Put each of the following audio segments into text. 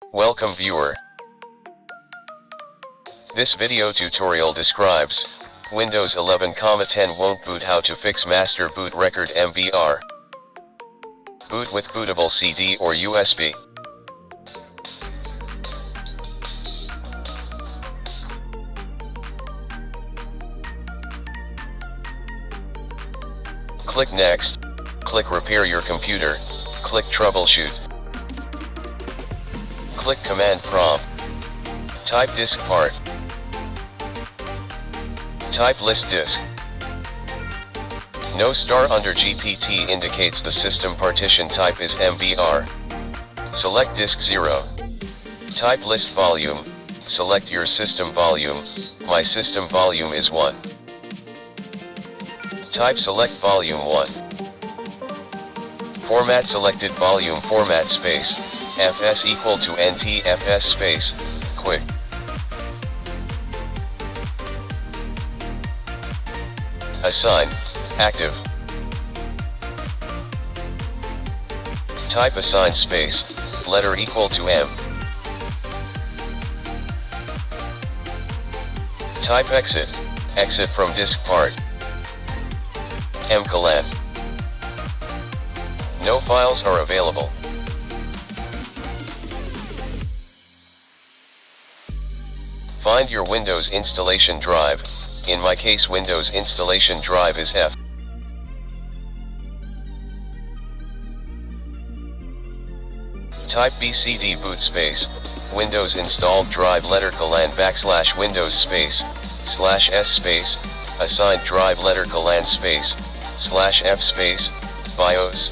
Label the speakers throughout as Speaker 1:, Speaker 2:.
Speaker 1: Welcome viewer. This video tutorial describes Windows 11,10 won't boot, how to fix master boot record MBR. Boot with bootable CD or USB. Click Next, click Repair your computer, click Troubleshoot. Click Command Prompt. Type disk part. Type list disk. No star under GPT indicates the system partition type is MBR. Select disk 0. Type list volume, select your system volume, my system volume is 1. Type select volume 1. Format selected volume format space, fs equal to ntfs space, quick. Assign, active. Type assign space, letter equal to M. Type exit, exit from disk part. mcolan. No files are available. Find your Windows installation drive. In my case, Windows installation drive is F. Type bcd boot space, Windows installed drive letter colan / Windows space, /s space, assigned drive letter colan space, /f space, BIOS.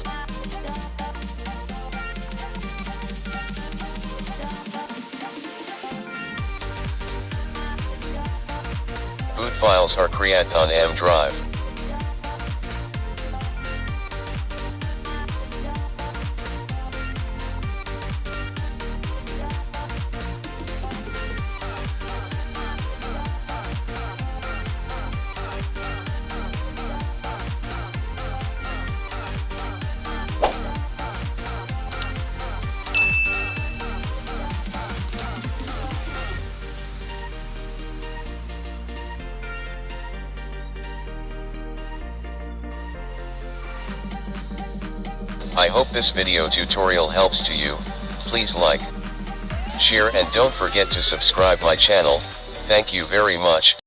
Speaker 1: Boot files are created on M drive. I hope this video tutorial helps to you. Please like, share and don't forget to subscribe my channel. Thank you very much.